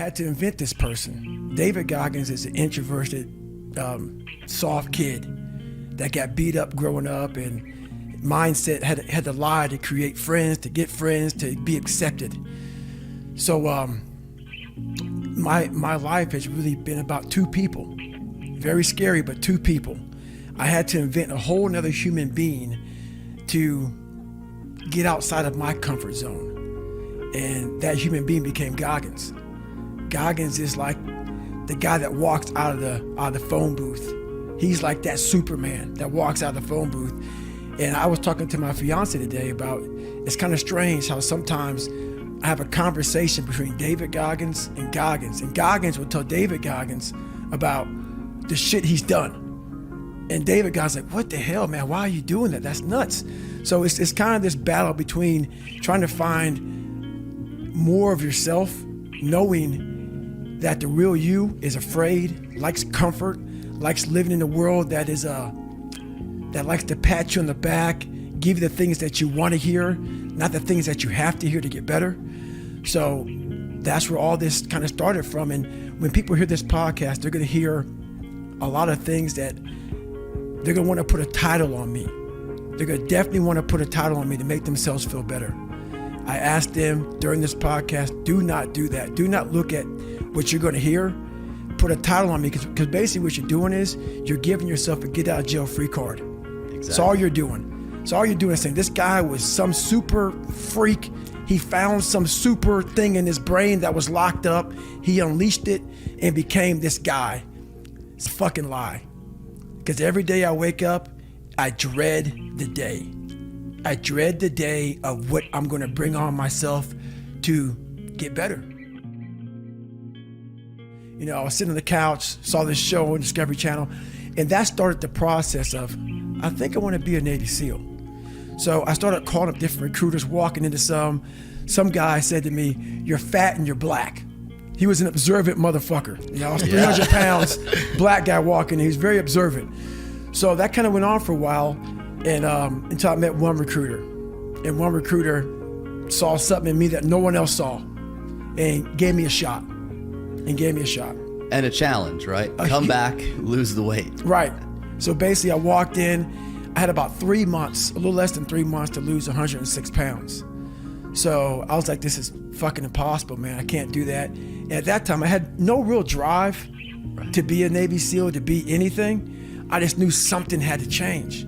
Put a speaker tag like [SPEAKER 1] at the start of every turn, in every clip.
[SPEAKER 1] had to invent this person. David Goggins is an introverted, soft kid that got beat up growing up, and mindset had to lie to create friends, to get friends, to be accepted. So my life has really been about two people. Very scary, but two people. I had to invent a whole nother human being to get outside of my comfort zone. And that human being became Goggins. Goggins is like the guy that walks out of the phone booth. He's like that Superman that walks out of the phone booth. And I was talking to my fiance today about, it's kind of strange how sometimes I have a conversation between David Goggins, and Goggins will tell David Goggins about the shit he's done. And David Goggins like, what the hell, man? Why are you doing that? That's nuts. So it's kind of this battle between trying to find more of yourself, knowing that the real you is afraid, likes comfort, likes living in a world that is that likes to pat you on the back, give you the things that you want to hear, not the things that you have to hear to get better. So that's where all this kind of started from. And when people hear this podcast, they're going to hear a lot of things that they're going to want to put a title on me. They're going to definitely want to put a title on me to make themselves feel better. I asked them during this podcast, do not do that. Do not look at what you're going to hear. Put a title on me, because basically what you're doing is you're giving yourself a get out of jail free card. Exactly. That's all you're doing. So all you're doing is saying, this guy was some super freak. He found some super thing in his brain that was locked up. He unleashed it and became this guy. It's a fucking lie. Because every day I wake up, I dread the day. I dread the day of what I'm going to bring on myself to get better. You know, I was sitting on the couch, saw this show on Discovery Channel, and that started the process of, I think I want to be a Navy SEAL. So I started calling up different recruiters, walking into some guy said to me, you're fat and you're black. He was an observant motherfucker. You know, I was 300 pounds, black guy walking, he was very observant. So that kind of went on for a while, and until I met one recruiter. And one recruiter saw something in me that no one else saw, and gave me a shot. And
[SPEAKER 2] a challenge, right? Come back, lose the weight.
[SPEAKER 1] Right. So basically I walked in, I had about 3 months, a little less than 3 months to lose 106 pounds. So I was like, this is fucking impossible, man. I can't do that. And at that time I had no real drive to be a Navy SEAL, to be anything. I just knew something had to change.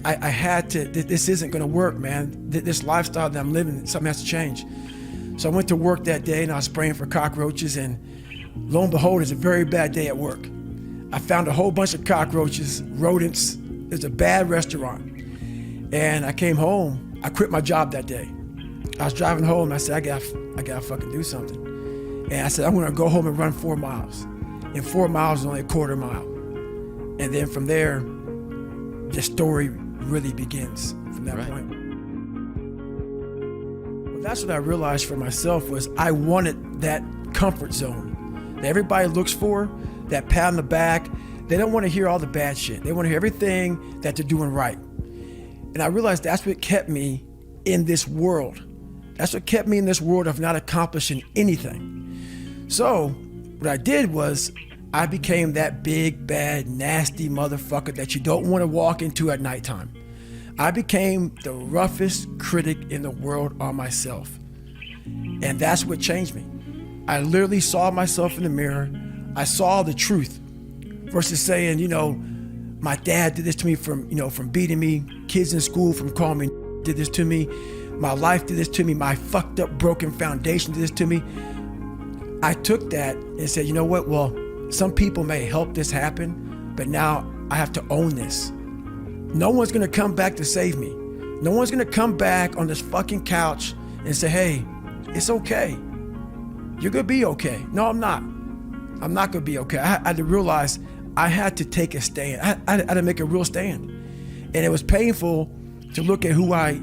[SPEAKER 1] I had to, this isn't gonna work, man. This lifestyle that I'm living, something has to change. So I went to work that day and I was spraying for cockroaches, and lo and behold, it's a very bad day at work. I found a whole bunch of cockroaches, rodents. It was a bad restaurant. And I came home, I quit my job that day. I was driving home and I said, I gotta fucking do something. And I said, I'm gonna go home and run 4 miles. And 4 miles is only a quarter mile. And then from there, the story really begins from that point. Well, that's what I realized for myself was I wanted that comfort zone that everybody looks for, that pat on the back. They don't want to hear all the bad shit. They want to hear everything that they're doing right. And I realized that's what kept me in this world. That's what kept me in this world of not accomplishing anything. So what I did was I became that big, bad, nasty motherfucker that you don't want to walk into at nighttime. I became the roughest critic in the world on myself. And that's what changed me. I literally saw myself in the mirror. I saw the truth versus saying, you know, my dad did this to me from beating me, kids in school from calling me did this to me, my life did this to me, my fucked up broken foundation did this to me. I took that and said, you know what, well, some people may help this happen, but now I have to own this. No one's gonna come back to save me. No one's gonna come back on this fucking couch and say, hey, it's okay. You're gonna be okay. No, I'm not. I'm not gonna be okay. I had to realize I had to take a stand. I had to make a real stand. And it was painful to look at who I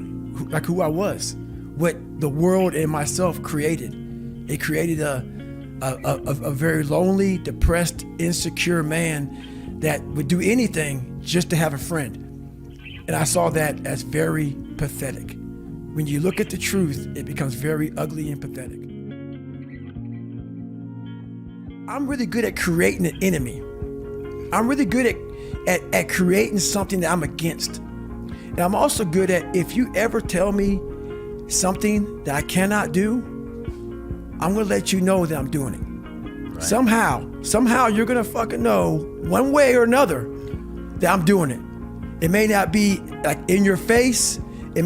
[SPEAKER 1] was, what the world and myself created. It created a very lonely, depressed, insecure man that would do anything just to have a friend. And I saw that as very pathetic. When you look at the truth, it becomes very ugly and pathetic. I'm really good at creating an enemy. I'm really good at creating something that I'm against. And I'm also good at, if you ever tell me something that I cannot do, I'm gonna let you know that I'm doing it. Right. Somehow you're gonna fucking know one way or another that I'm doing it. It may not be like in your face. I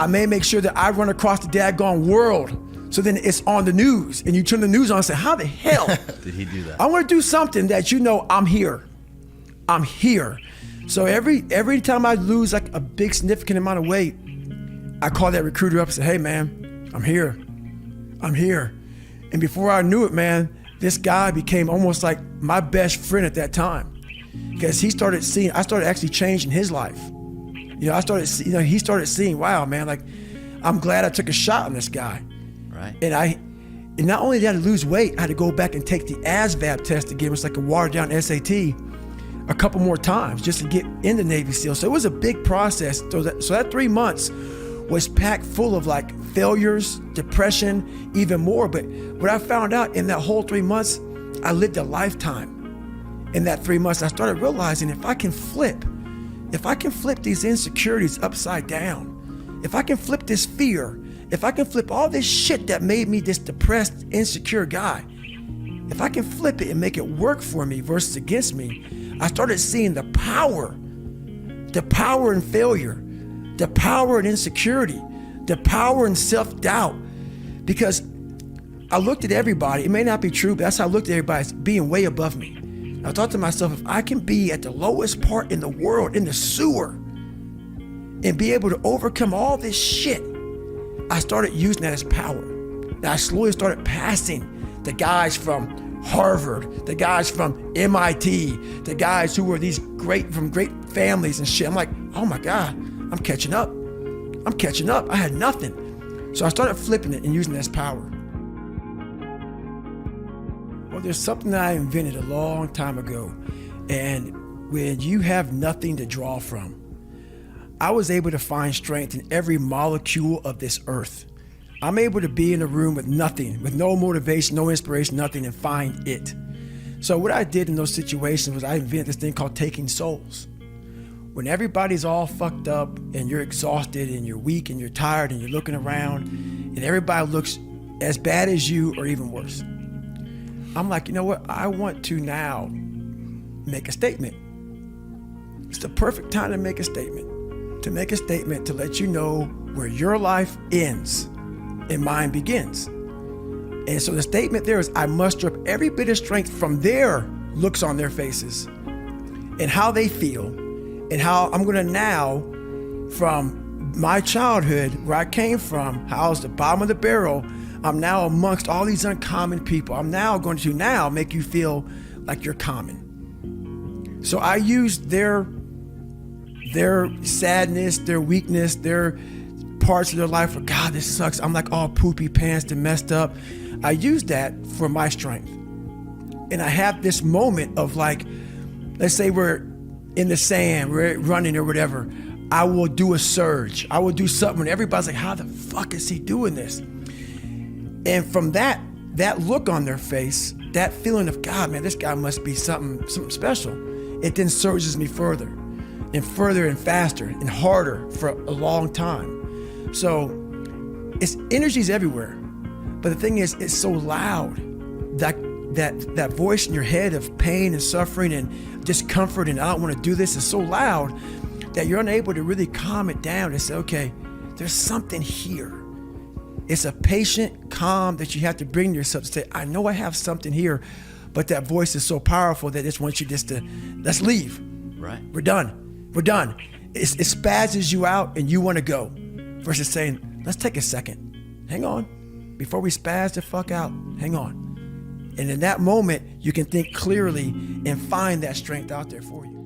[SPEAKER 1] may make sure that I run across the daggone world. So then it's on the news and you turn the news on and say, how the hell
[SPEAKER 2] did he do that?
[SPEAKER 1] I want to do something that you know I'm here. I'm here. So every time I lose like a big significant amount of weight, I call that recruiter up and say, hey man, I'm here. I'm here. And before I knew it, man, this guy became almost like my best friend at that time. Because I started actually changing his life. He started seeing, wow, man, like, I'm glad I took a shot on this guy.
[SPEAKER 2] Right.
[SPEAKER 1] And not only did I lose weight, I had to go back and take the ASVAB test again. It was like a watered down SAT a couple more times just to get in the Navy SEAL. So it was a big process. So that 3 months was packed full of like failures, depression, even more. But what I found out in that whole 3 months, I lived a lifetime. In that 3 months, I started realizing if I can flip these insecurities upside down, if I can flip this fear, if I can flip all this shit that made me this depressed, insecure guy, if I can flip it and make it work for me versus against me, I started seeing the power in failure, the power in insecurity, the power in self-doubt. Because I looked at everybody, it may not be true, but that's how I looked at everybody as being way above me. I thought to myself, if I can be at the lowest part in the world, in the sewer, and be able to overcome all this shit, I started using that as power. And I slowly started passing the guys from Harvard, the guys from MIT, the guys who were from great families and shit. I'm like, oh my God, I'm catching up. I had nothing. So I started flipping it and using it as power. Well, there's something that I invented a long time ago. And when you have nothing to draw from, I was able to find strength in every molecule of this earth. I'm able to be in a room with nothing, with no motivation, no inspiration, nothing, and find it. So what I did in those situations was I invented this thing called taking souls. When everybody's all fucked up and you're exhausted and you're weak and you're tired and you're looking around and everybody looks as bad as you or even worse, I'm like, you know what? I want to now make a statement. It's the perfect time to make a statement. To make a statement to let you know where your life ends and mine begins. And so the statement there is, I muster up every bit of strength from their looks on their faces and how they feel, and how I'm gonna now, from my childhood, where I came from, how I was the bottom of the barrel, I'm now amongst all these uncommon people. I'm now going to now make you feel like you're common. So I used their sadness, their weakness, their parts of their life where, God, this sucks. I'm like all poopy pants and messed up. I used that for my strength. And I have this moment of like, let's say we're in the sand, we're running or whatever. I will do a surge. I will do something when everybody's like, how the fuck is he doing this? And from that look on their face, that feeling of, God, man, this guy must be something special. It then surges me further and faster and harder for a long time. So energy's everywhere. But the thing is, it's so loud, that voice in your head of pain and suffering and discomfort and I don't want to do this is so loud that you're unable to really calm it down and say, okay, there's something here. It's a patient calm that you have to bring yourself to say, I know I have something here, but that voice is so powerful that it just wants you just to, let's leave.
[SPEAKER 2] Right.
[SPEAKER 1] We're done. It spazzes you out and you want to go versus saying, let's take a second. Hang on. Before we spaz the fuck out, hang on. And in that moment, you can think clearly and find that strength out there for you.